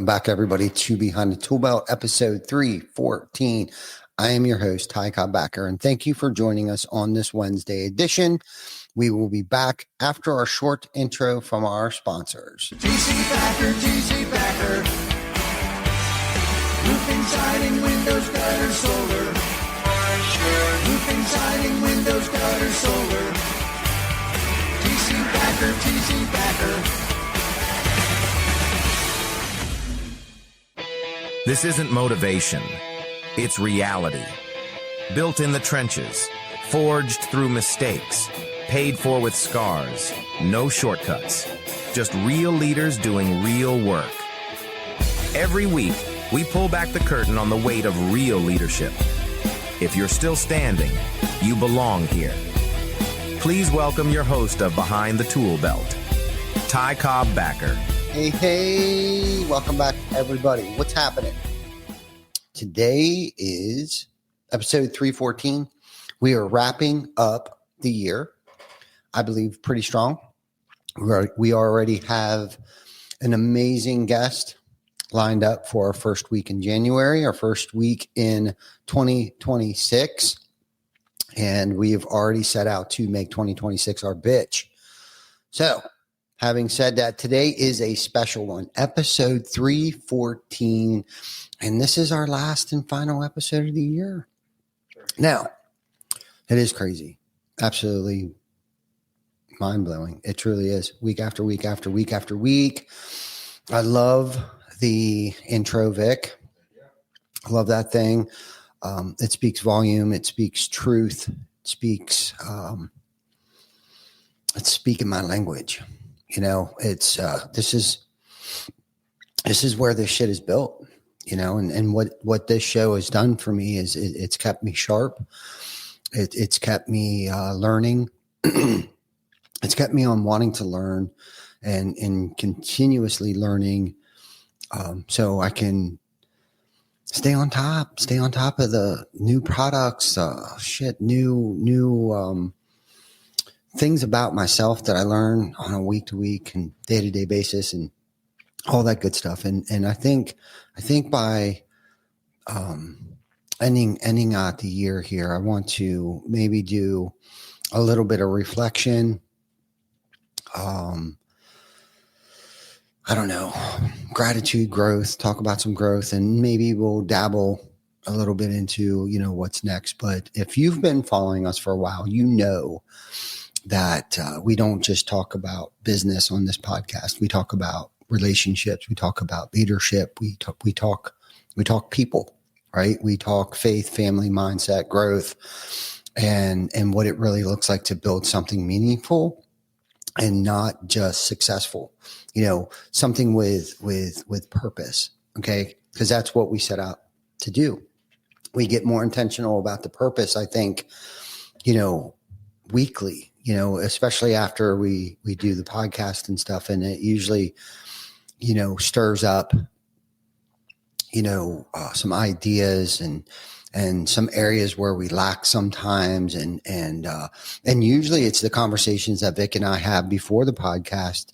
back, everybody, to Behind the Tool Belt, episode 314. I am your host, Ty Cobb Backer, and thank you for joining us on this Wednesday edition. We will be back after our short intro from our sponsors. TC Backer. Roofing, siding, windows, gutters, solar. Roofing, siding, windows, gutters, solar. TC Backer. This isn't motivation, it's reality. Built in the trenches, forged through mistakes, paid for with scars, no shortcuts. Just real leaders doing real work. Every week, we pull back the curtain on the weight of real leadership. If you're still standing, you belong here. Please welcome your host of Behind the Tool Belt, Ty Cobb Backer. Hey, welcome back, everybody. What's happening? Today is episode 314. We are wrapping up the year, I believe, pretty strong. We already have an amazing guest lined up for our first week in January, our first week in 2026. And we have already set out to make 2026 our bitch. So, having said that, today is a special one, episode 314, and this is our last and final episode of the year. Now, it is crazy, absolutely mind-blowing. It truly is, week after week after week after week. I love the intro, Vic. I love that thing. It speaks volume. It speaks truth. It speaks, it's speaking my language. You know, it's this is where this shit is built, you know, and what this show has done for me is it's kept me sharp. It's kept me learning. It's kept me on wanting to learn and continuously learning, so I can stay on top of the new products, new things about myself that I learn on a week to week and day to day basis and all that good stuff. And I think by, ending out the year here, I want to maybe do a little bit of reflection. I don't know, gratitude, growth, talk about some growth, and maybe we'll dabble a little bit into, you know, what's next. But if you've been following us for a while, you know that we don't just talk about business on this podcast. We talk about relationships. We talk about leadership. We talk people, right? We talk faith, family, mindset, growth, and what it really looks like to build something meaningful and not just successful. You know, something with purpose. Okay, because that's what we set out to do. We get more intentional about the purpose, I think, you know, weekly. You know, especially after we do the podcast and stuff, and it usually, you know, stirs up, you know, some ideas and some areas where we lack sometimes, and usually it's the conversations that Vic and I have before the podcast.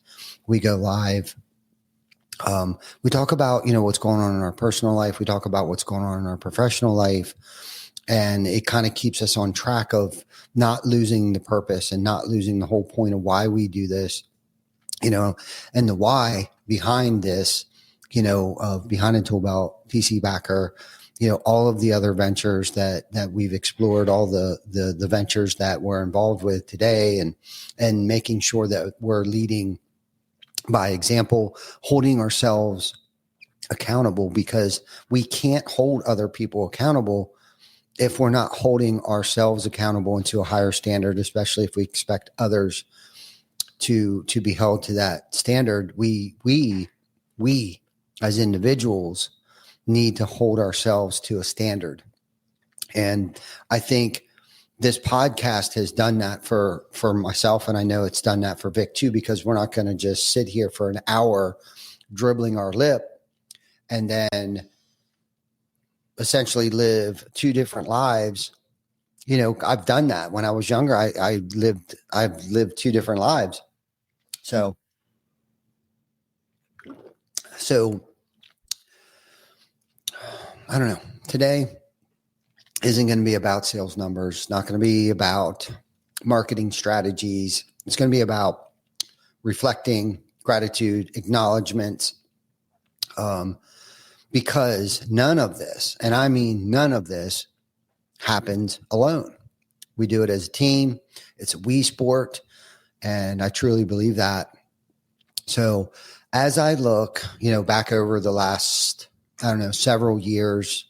We go live. We talk about, you know, what's going on in our personal life. We talk about what's going on in our professional life. And it kind of keeps us on track of not losing the purpose and not losing the whole point of why we do this, you know, and the why behind this, you know, of Behind the Tool Belt, TC Backer, you know, all of the other ventures that we've explored, all the ventures that we're involved with today, and making sure that we're leading by example, holding ourselves accountable, because we can't hold other people accountable if we're not holding ourselves accountable into a higher standard, especially if we expect others to be held to that standard. We as individuals need to hold ourselves to a standard. And I think this podcast has done that for myself. And I know it's done that for Vic too, because we're not going to just sit here for an hour dribbling our lip and then essentially live two different lives. You know, I've done that when I was younger. I've lived two different lives. So I don't know. Today isn't going to be about sales numbers, not going to be about marketing strategies. It's going to be about reflecting, gratitude, acknowledgments, because none of this, and I mean none of this, happens alone. We do it as a team. It's a we sport, and I truly believe that. So as I look, back over the last, I don't know, several years,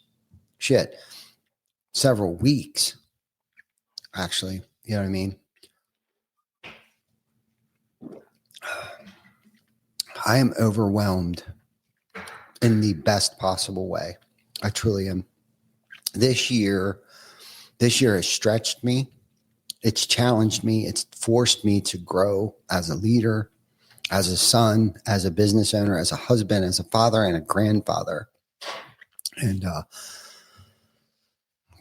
several weeks, actually, you know what I mean? I am overwhelmed in the best possible way. I truly am. This year has stretched me. It's challenged me. It's forced me to grow as a leader, as a son, as a business owner, as a husband, as a father, and a grandfather. And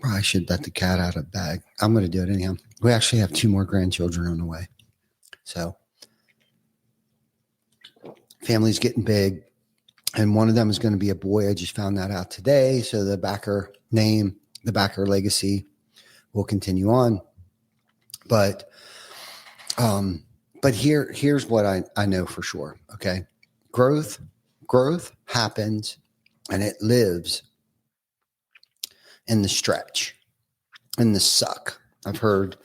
probably should let the cat out of the bag. I'm going to do it anyhow. We actually have 2 more grandchildren on the way. So family's getting big. And one of them is going to be a boy. I just found that out today. So the Backer name, the Backer legacy will continue on. But here's what I know for sure. Okay. Growth happens, and it lives in the stretch, in the suck. I've heard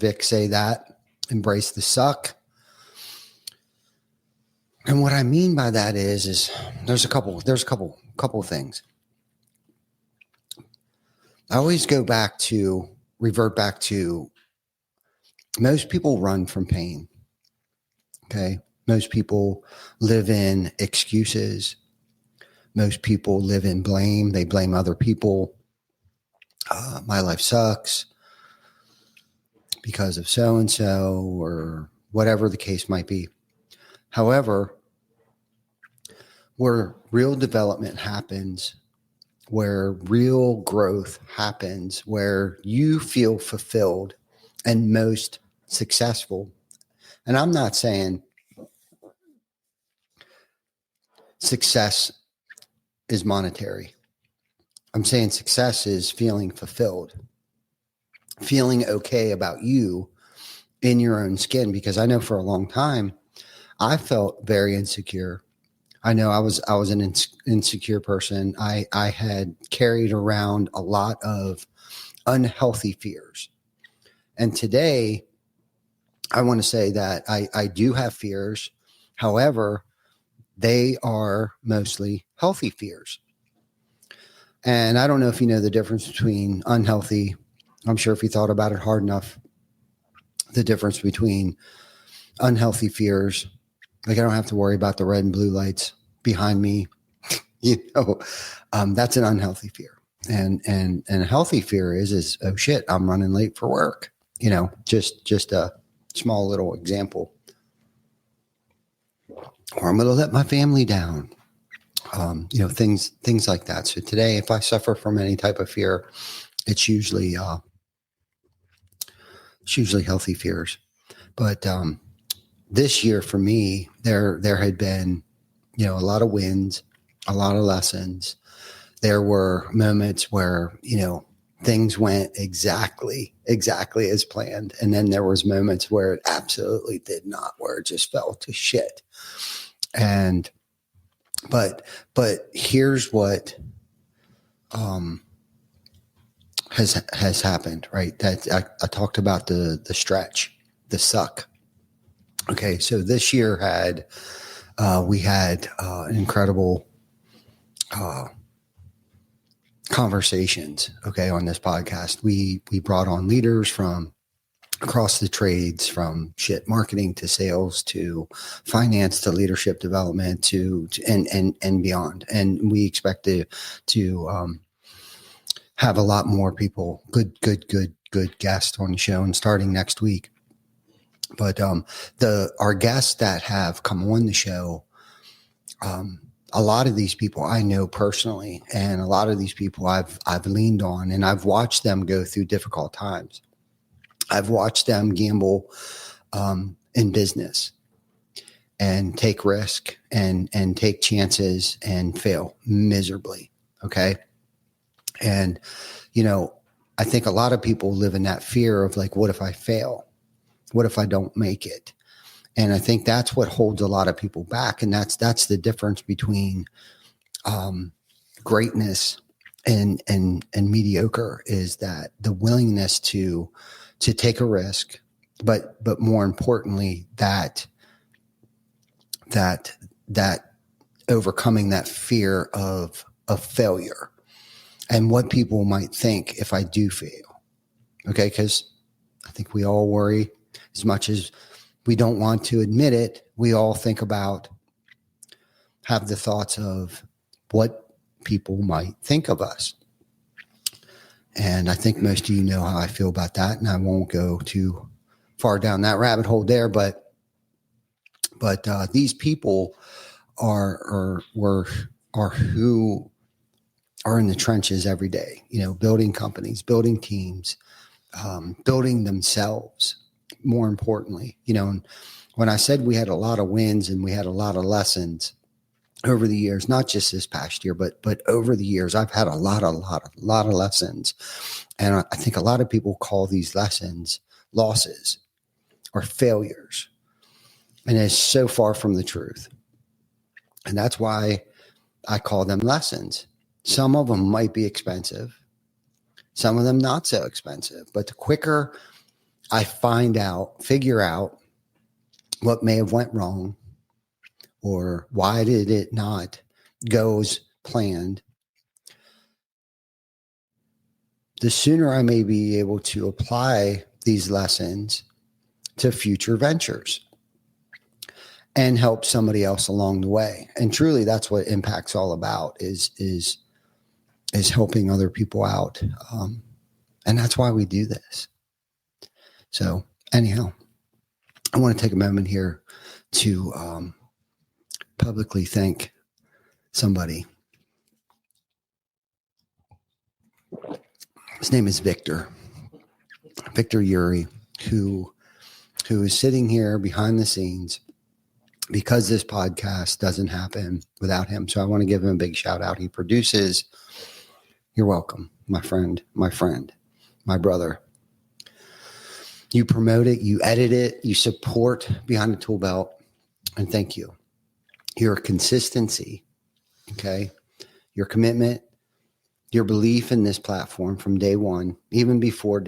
Vic say that. Embrace the suck. And what I mean by that is there's a couple of things. I always revert back to most people run from pain. Okay. Most people live in excuses. Most people live in blame. They blame other people. My life sucks because of so-and-so, or whatever the case might be. However, where real development happens, where real growth happens, where you feel fulfilled and most successful. And I'm not saying success is monetary. I'm saying success is feeling fulfilled, feeling okay about you in your own skin. Because I know for a long time, I felt very insecure. I know I was an insecure person. I had carried around a lot of unhealthy fears. And today, I want to say that I do have fears. However, they are mostly healthy fears. And I don't know if you know the difference between unhealthy. I'm sure if you thought about it hard enough, the difference between unhealthy fears, like I don't have to worry about the red and blue lights behind me. That's an unhealthy fear. And a healthy fear is, oh shit, I'm running late for work. Just a small little example. Or I'm going to let my family down. Things like that. So today, if I suffer from any type of fear, it's usually healthy fears. But this year for me, there had been, a lot of wins, a lot of lessons. There were moments where, things went exactly as planned. And then there was moments where it absolutely did not, where it just fell to shit. And, but here's what, has happened, right? That I talked about the stretch, the suck. Okay. So this year we had incredible, conversations. Okay. On this podcast, we brought on leaders from across the trades, from marketing to sales to finance to leadership development to and beyond. And we expect to have a lot more people, good guests on the show, and starting next week. But our guests that have come on the show, a lot of these people I know personally, and a lot of these people I've leaned on, and I've watched them go through difficult times. I've watched them gamble in business and take risk and take chances and fail miserably. Okay. And, I think a lot of people live in that fear of like, what if I fail? What if I don't make it? And I think that's what holds a lot of people back. And that's the difference between greatness and mediocre, is that the willingness to take a risk, but more importantly, that overcoming that fear of failure and what people might think if I do fail. Okay. Because I think we all worry, as much as we don't want to admit it. We all have the thoughts of what people might think of us. And I think most of you know how I feel about that. And I won't go too far down that rabbit hole there, but these people are who are in the trenches every day, building companies, building teams, building themselves, more importantly, and when I said we had a lot of wins and we had a lot of lessons over the years, not just this past year, but over the years, I've had a lot of lessons. And I think a lot of people call these lessons losses or failures. And it's so far from the truth. And that's why I call them lessons. Some of them might be expensive, some of them not so expensive. But the quicker I figure out what may have went wrong, or why did it not go as planned, the sooner I may be able to apply these lessons to future ventures and help somebody else along the way. And truly, that's what Impact's all about, is helping other people out. And that's why we do this. So anyhow, I want to take a moment here to publicly thank somebody. His name is Victor Uri, who is sitting here behind the scenes, because this podcast doesn't happen without him. So I want to give him a big shout out. He produces. You're welcome, my friend, my brother. You promote it, you edit it, you support Behind the Tool Belt, and thank you. Your consistency, okay? Your commitment, your belief in this platform from day one, even before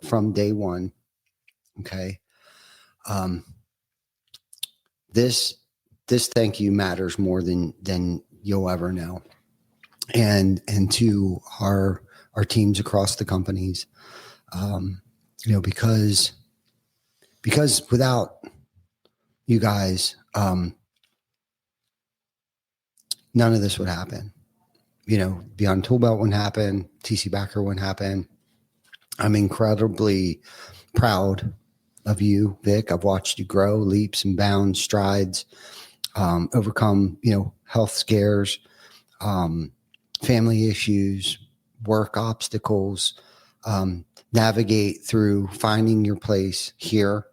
from day one, okay? This thank you matters more than you'll ever know. And to our teams across the companies, because without you guys, none of this would happen. Beyond Tool Belt wouldn't happen. TC Backer wouldn't happen. I'm incredibly proud of you, Vic. I've watched you grow leaps and bounds, strides, overcome, health scares, family issues, work obstacles, navigate through finding your place here.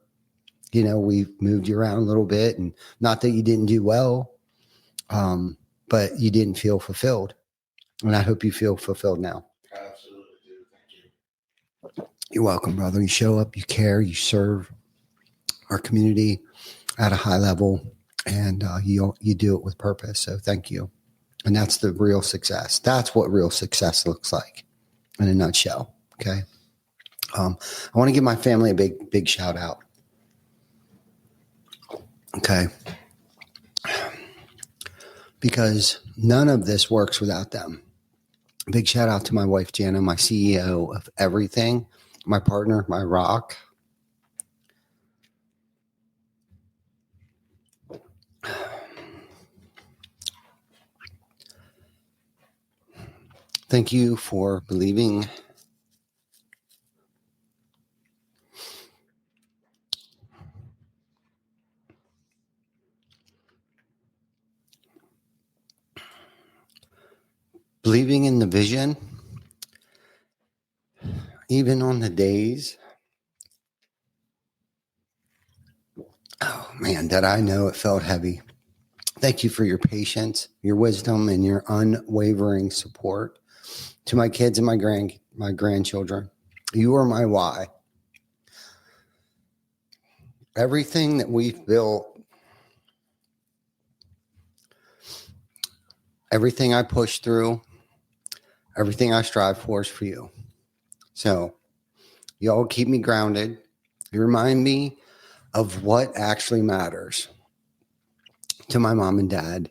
We've moved you around a little bit, and not that you didn't do well, but you didn't feel fulfilled. And I hope you feel fulfilled now. Absolutely do. Thank you. You're welcome, brother. You show up, you care, you serve our community at a high level, and you do it with purpose. So thank you. And that's the real success. That's what real success looks like in a nutshell. Okay. I want to give my family a big shout out. Okay. Because none of this works without them. Big shout out to my wife, Jana, my CEO of everything, my partner, my rock. Thank you for believing in the vision, even on the days, oh man, that I know it felt heavy. Thank you for your patience, your wisdom, and your unwavering support. to my kids and my grandchildren, you are my why. Everything that we've built, everything I push through, everything I strive for is for you. So y'all keep me grounded. You remind me of what actually matters to my mom and dad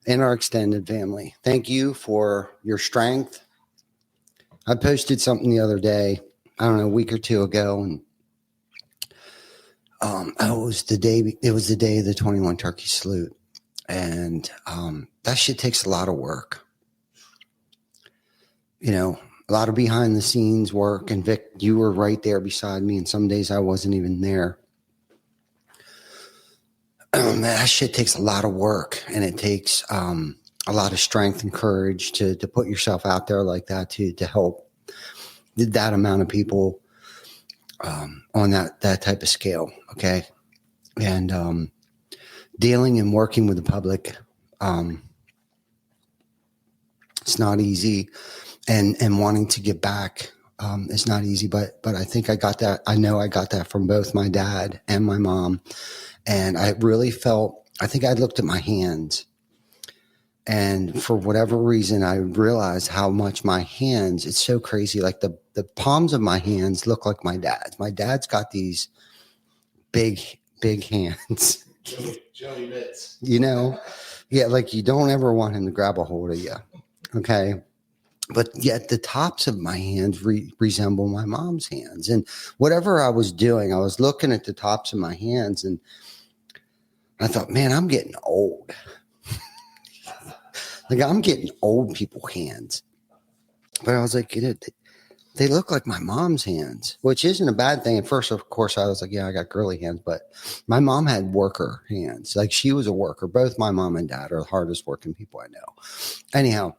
and our extended family. Thank you for your strength. I posted something the other day, I don't know, a week or two ago, and it was the day of the 21 turkey salute. And that shit takes a lot of work. You know, a lot of behind the scenes work. And Vic, you were right there beside me. And some days I wasn't even there. That shit takes a lot of work, and it takes a lot of strength and courage to put yourself out there like that to help that amount of people on that type of scale. Okay. And dealing and working with the public, it's not easy, and wanting to give back is not easy, but I think I got that. I know I got that from both my dad and my mom. And I really felt, I think I looked at my hands, and for whatever reason, I realized how much my hands, it's so crazy. Like the palms of my hands look like my dad's. My dad's got these big hands. Joey mitts. You know? Yeah, like you don't ever want him to grab a hold of you. Okay. But yet the tops of my hands resemble my mom's hands. And whatever I was doing, I was looking at the tops of my hands, and I thought, man, I'm getting old. Like I'm getting old people hands. But I was like, they look like my mom's hands, which isn't a bad thing. At first, of course, I was like, yeah, I got girly hands. But my mom had worker hands. Like she was a worker. Both my mom and dad are the hardest working people I know. Anyhow,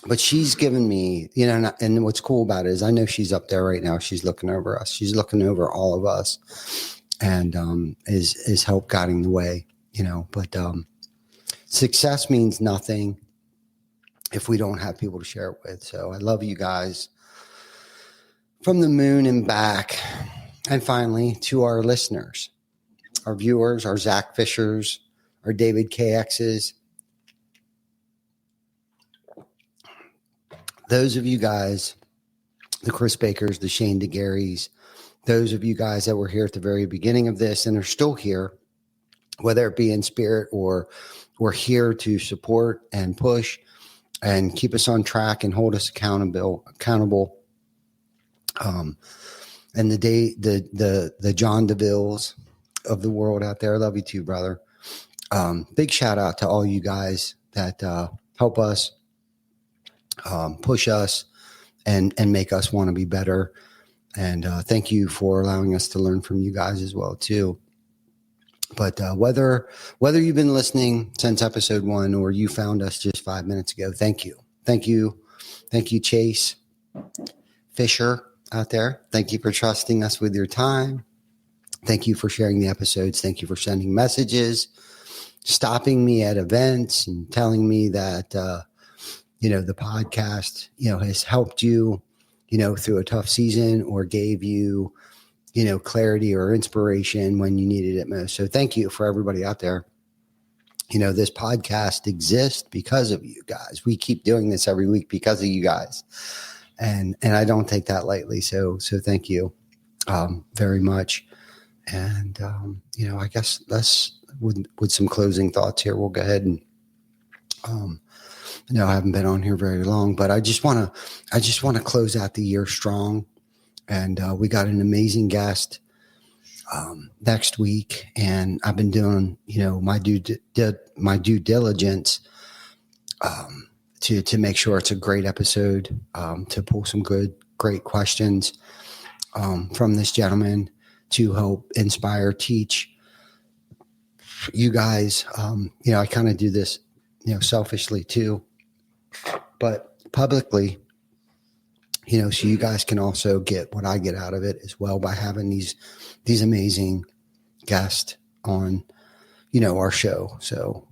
but she's given me, you know, and what's cool about it is I know she's up there right now. She's looking over us. She's looking over all of us. And is help guiding the way, you know. But success means nothing if we don't have people to share it with. So I love you guys from the moon and back. And finally, to our listeners, our viewers, our Zach Fishers, our David KXs, those of you guys, the Chris Bakers, the Shane DeGarys, those of you guys that were here at the very beginning of this and are still here, whether it be in spirit or we're here to support and push and keep us on track and hold us accountable. And the John DeVilles of the world out there, I love you too, brother. Big shout out to all you guys that help us, push us, and make us want to be better. And thank you for allowing us to learn from you guys as well too. But whether you've been listening since episode 1 or you found us just 5 minutes ago, thank you. Chase Fisher out there. Thank you for trusting us with your time. Thank you for sharing the episodes. Thank you for sending messages, stopping me at events and telling me that, the podcast, has helped you, through a tough season or gave you, clarity or inspiration when you needed it most. So thank you for everybody out there. This podcast exists because of you guys. We keep doing this every week because of you guys. And I don't take that lightly. So thank you very much. And, I guess with some closing thoughts here, we'll go ahead and, I haven't been on here very long, but I just want to close out the year strong. And we got an amazing guest next week, and I've been doing, my due diligence to make sure it's a great episode, to pull some great questions from this gentleman to help inspire, teach you guys. I kind of do this, selfishly too, but publicly, so you guys can also get what I get out of it as well by having these amazing guests on, our show. So,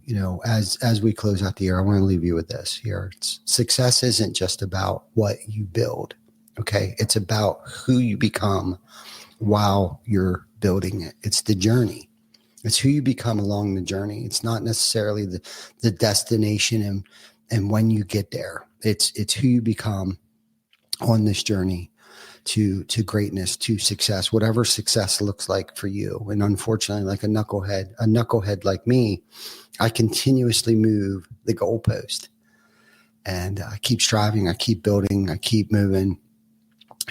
as we close out the year, I want to leave you with this here. Success isn't just about what you build. Okay. It's about who you become while you're building it. It's the journey. It's who you become along the journey. It's not necessarily the destination and when you get there. It's who you become on this journey to greatness, to success, whatever success looks like for you. And unfortunately, like a knucklehead like me, I continuously move the goalpost, and I keep striving, I keep building, I keep moving,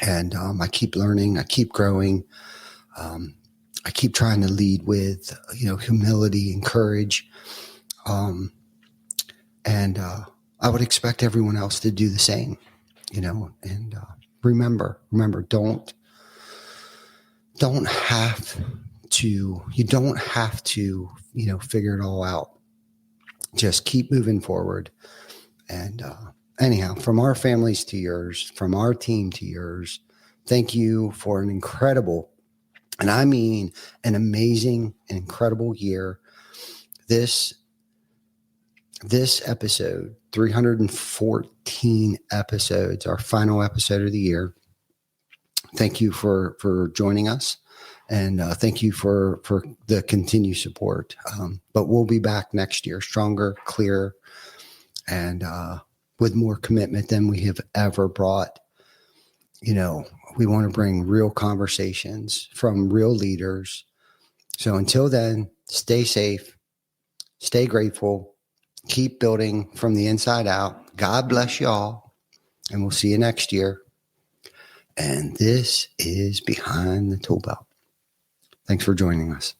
and I keep learning, I keep growing. I keep trying to lead with, humility and courage. And I would expect everyone else to do the same, and remember, don't have to, you don't have to, figure it all out. Just keep moving forward. And anyhow, from our families to yours, from our team to yours, thank you for an incredible, and I mean an amazing and incredible year. This episode, 314 episodes, our final episode of the year. Thank you for joining us, and thank you for the continued support. But we'll be back next year, stronger, clearer, and with more commitment than we have ever brought. We want to bring real conversations from real leaders. So until then, stay safe, stay grateful, keep building from the inside out. God bless y'all, and we'll see you next year. And this is Behind the Tool Belt. Thanks for joining us.